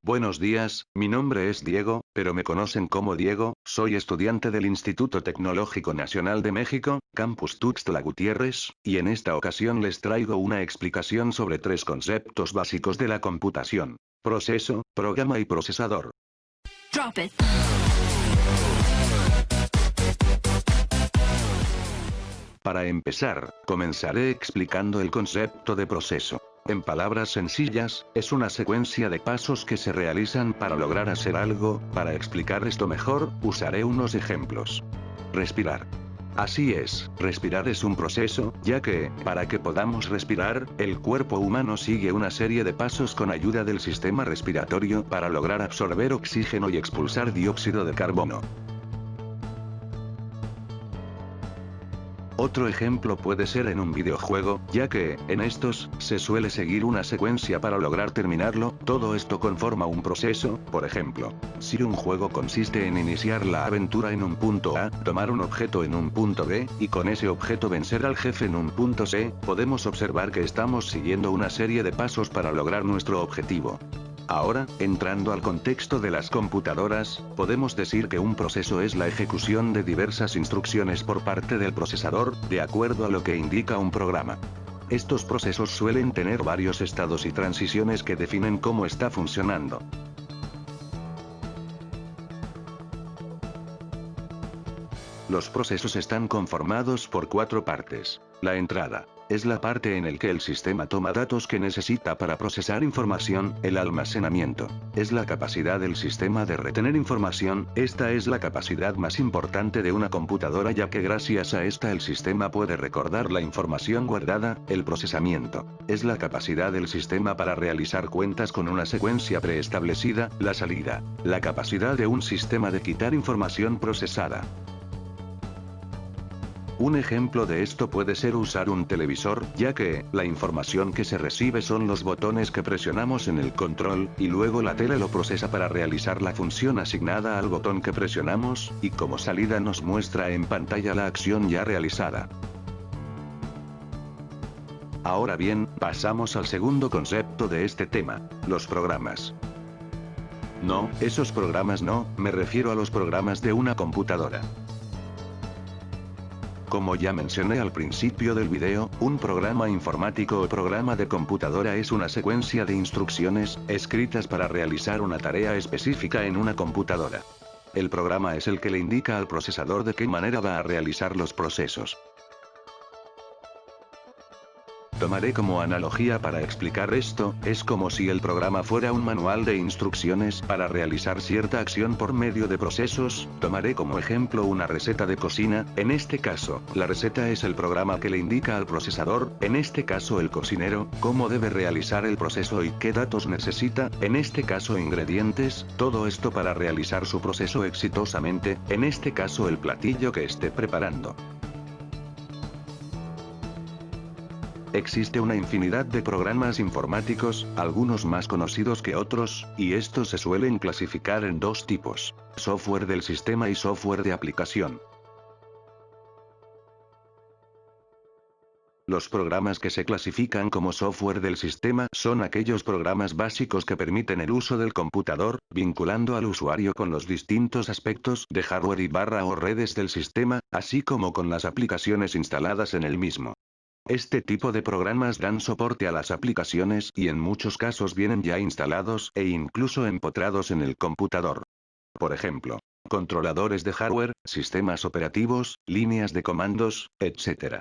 Buenos días, mi nombre es Diego, pero me conocen como Diego, soy estudiante del Instituto Tecnológico Nacional de México, Campus Tuxtla Gutiérrez, y en esta ocasión les traigo una explicación sobre tres conceptos básicos de la computación: proceso, programa y procesador. Drop it. Para empezar, comenzaré explicando el concepto de proceso. En palabras sencillas, es una secuencia de pasos que se realizan para lograr hacer algo. Para explicar esto mejor, usaré unos ejemplos. Respirar. Así es, respirar es un proceso, ya que, para que podamos respirar, el cuerpo humano sigue una serie de pasos con ayuda del sistema respiratorio para lograr absorber oxígeno y expulsar dióxido de carbono. Otro ejemplo puede ser en un videojuego, ya que, en estos, se suele seguir una secuencia para lograr terminarlo. Todo esto conforma un proceso. Por ejemplo, si un juego consiste en iniciar la aventura en un punto A, tomar un objeto en un punto B, y con ese objeto vencer al jefe en un punto C, podemos observar que estamos siguiendo una serie de pasos para lograr nuestro objetivo. Ahora, entrando al contexto de las computadoras, podemos decir que un proceso es la ejecución de diversas instrucciones por parte del procesador, de acuerdo a lo que indica un programa. Estos procesos suelen tener varios estados y transiciones que definen cómo está funcionando. Los procesos están conformados por cuatro partes. La entrada. Es la parte en el que el sistema toma datos que necesita para procesar información. El almacenamiento. Es la capacidad del sistema de retener información. Esta es la capacidad más importante de una computadora, ya que gracias a esta el sistema puede recordar la información guardada. El procesamiento. Es la capacidad del sistema para realizar cuentas con una secuencia preestablecida. La salida. La capacidad de un sistema de quitar información procesada. Un ejemplo de esto puede ser usar un televisor, ya que, la información que se recibe son los botones que presionamos en el control, y luego la tele lo procesa para realizar la función asignada al botón que presionamos, y como salida nos muestra en pantalla la acción ya realizada. Ahora bien, pasamos al segundo concepto de este tema: los programas. No, esos programas no, me refiero a los programas de una computadora. Como ya mencioné al principio del video, un programa informático o programa de computadora es una secuencia de instrucciones, escritas para realizar una tarea específica en una computadora. El programa es el que le indica al procesador de qué manera va a realizar los procesos. Tomaré como analogía para explicar esto: es como si el programa fuera un manual de instrucciones para realizar cierta acción por medio de procesos. Tomaré como ejemplo una receta de cocina. En este caso, la receta es el programa que le indica al procesador, en este caso el cocinero, cómo debe realizar el proceso y qué datos necesita, en este caso ingredientes, todo esto para realizar su proceso exitosamente, en este caso el platillo que esté preparando. Existe una infinidad de programas informáticos, algunos más conocidos que otros, y estos se suelen clasificar en dos tipos: software del sistema y software de aplicación. Los programas que se clasifican como software del sistema son aquellos programas básicos que permiten el uso del computador, vinculando al usuario con los distintos aspectos de hardware y o redes del sistema, así como con las aplicaciones instaladas en el mismo. Este tipo de programas dan soporte a las aplicaciones y en muchos casos vienen ya instalados e incluso empotrados en el computador. Por ejemplo, controladores de hardware, sistemas operativos, líneas de comandos, etc.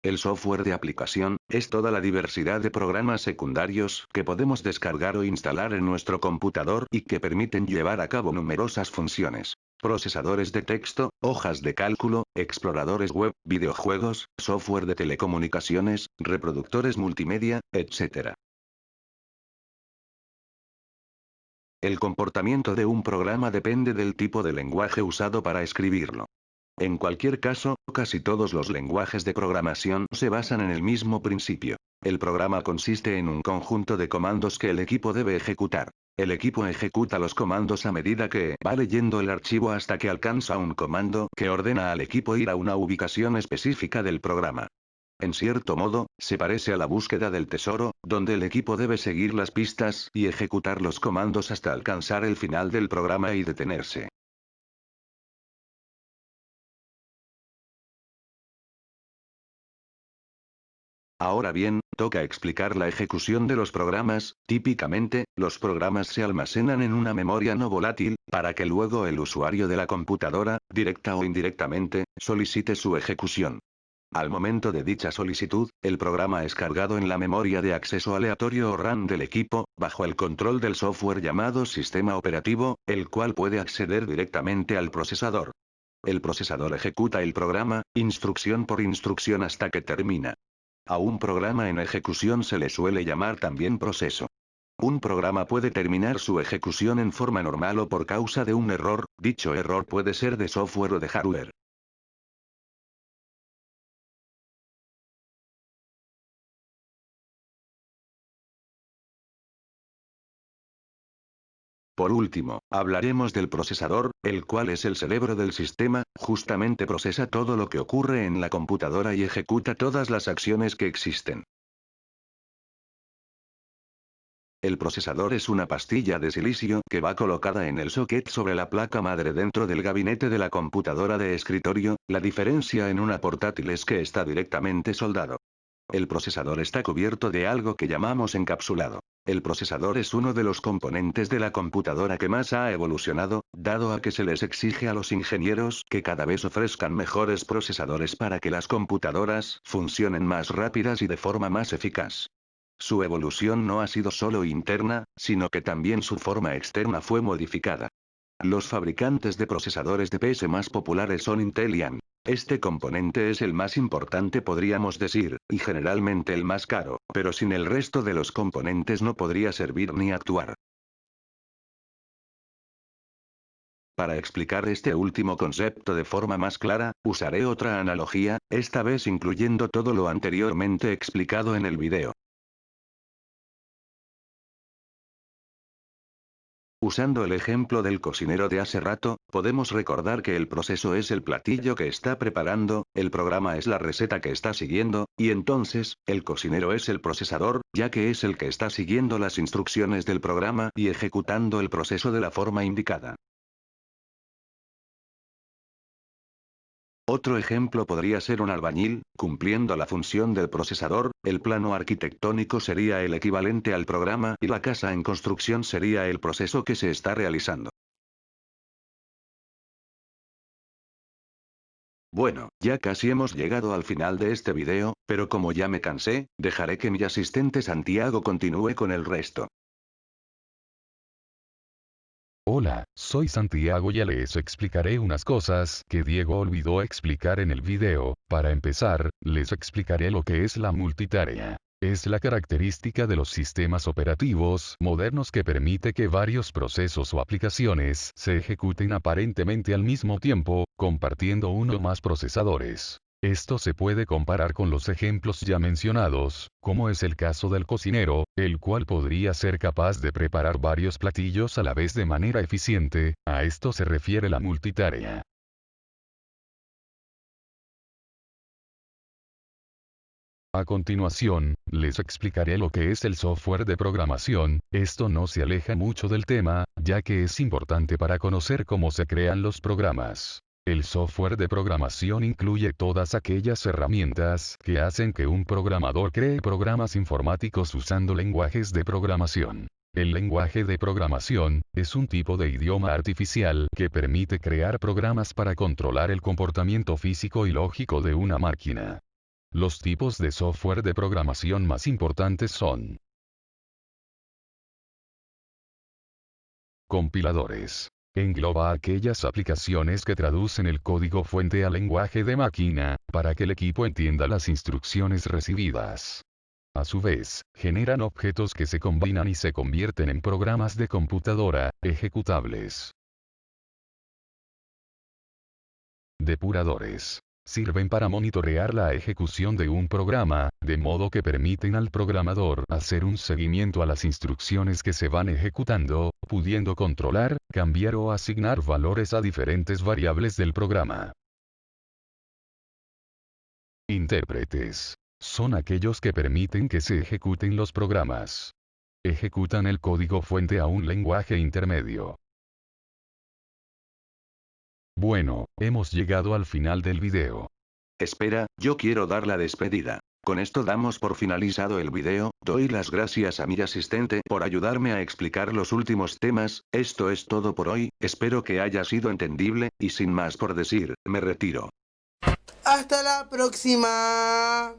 El software de aplicación es toda la diversidad de programas secundarios que podemos descargar o instalar en nuestro computador y que permiten llevar a cabo numerosas funciones. Procesadores de texto, hojas de cálculo, exploradores web, videojuegos, software de telecomunicaciones, reproductores multimedia, etc. El comportamiento de un programa depende del tipo de lenguaje usado para escribirlo. En cualquier caso, casi todos los lenguajes de programación se basan en el mismo principio. El programa consiste en un conjunto de comandos que el equipo debe ejecutar. El equipo ejecuta los comandos a medida que va leyendo el archivo hasta que alcanza un comando que ordena al equipo ir a una ubicación específica del programa. En cierto modo, se parece a la búsqueda del tesoro, donde el equipo debe seguir las pistas y ejecutar los comandos hasta alcanzar el final del programa y detenerse. Ahora bien, toca explicar la ejecución de los programas. Típicamente, los programas se almacenan en una memoria no volátil, para que luego el usuario de la computadora, directa o indirectamente, solicite su ejecución. Al momento de dicha solicitud, el programa es cargado en la memoria de acceso aleatorio o RAM del equipo, bajo el control del software llamado sistema operativo, el cual puede acceder directamente al procesador. El procesador ejecuta el programa, instrucción por instrucción hasta que termina. A un programa en ejecución se le suele llamar también proceso. Un programa puede terminar su ejecución en forma normal o por causa de un error. Dicho error puede ser de software o de hardware. Por último, hablaremos del procesador, el cual es el cerebro del sistema. Justamente procesa todo lo que ocurre en la computadora y ejecuta todas las acciones que existen. El procesador es una pastilla de silicio que va colocada en el socket sobre la placa madre dentro del gabinete de la computadora de escritorio. La diferencia en una portátil es que está directamente soldado. El procesador está cubierto de algo que llamamos encapsulado. El procesador es uno de los componentes de la computadora que más ha evolucionado, dado a que se les exige a los ingenieros que cada vez ofrezcan mejores procesadores para que las computadoras funcionen más rápidas y de forma más eficaz. Su evolución no ha sido solo interna, sino que también su forma externa fue modificada. Los fabricantes de procesadores de PS más populares son Intel y ARM. Este componente es el más importante, podríamos decir, y generalmente el más caro, pero sin el resto de los componentes no podría servir ni actuar. Para explicar este último concepto de forma más clara, usaré otra analogía, esta vez incluyendo todo lo anteriormente explicado en el video. Usando el ejemplo del cocinero de hace rato, podemos recordar que el proceso es el platillo que está preparando, el programa es la receta que está siguiendo, y entonces, el cocinero es el procesador, ya que es el que está siguiendo las instrucciones del programa y ejecutando el proceso de la forma indicada. Otro ejemplo podría ser un albañil, cumpliendo la función del procesador. El plano arquitectónico sería el equivalente al programa y la casa en construcción sería el proceso que se está realizando. Bueno, ya casi hemos llegado al final de este video, pero como ya me cansé, dejaré que mi asistente Santiago continúe con el resto. Hola, soy Santiago y les explicaré unas cosas que Diego olvidó explicar en el video. Para empezar, les explicaré lo que es la multitarea. Es la característica de los sistemas operativos modernos que permite que varios procesos o aplicaciones se ejecuten aparentemente al mismo tiempo, compartiendo uno o más procesadores. Esto se puede comparar con los ejemplos ya mencionados, como es el caso del cocinero, el cual podría ser capaz de preparar varios platillos a la vez de manera eficiente. A esto se refiere la multitarea. A continuación, les explicaré lo que es el software de programación. Esto no se aleja mucho del tema, ya que es importante para conocer cómo se crean los programas. El software de programación incluye todas aquellas herramientas que hacen que un programador cree programas informáticos usando lenguajes de programación. El lenguaje de programación es un tipo de idioma artificial que permite crear programas para controlar el comportamiento físico y lógico de una máquina. Los tipos de software de programación más importantes son compiladores. Engloba aquellas aplicaciones que traducen el código fuente al lenguaje de máquina, para que el equipo entienda las instrucciones recibidas. A su vez, generan objetos que se combinan y se convierten en programas de computadora, ejecutables. Depuradores. Sirven para monitorear la ejecución de un programa, de modo que permiten al programador hacer un seguimiento a las instrucciones que se van ejecutando, pudiendo controlar, cambiar o asignar valores a diferentes variables del programa. Intérpretes. Son aquellos que permiten que se ejecuten los programas. Ejecutan el código fuente a un lenguaje intermedio. Bueno, hemos llegado al final del video. Espera, yo quiero dar la despedida. Con esto damos por finalizado el video, doy las gracias a mi asistente por ayudarme a explicar los últimos temas, esto es todo por hoy, espero que haya sido entendible, y sin más por decir, me retiro. Hasta la próxima.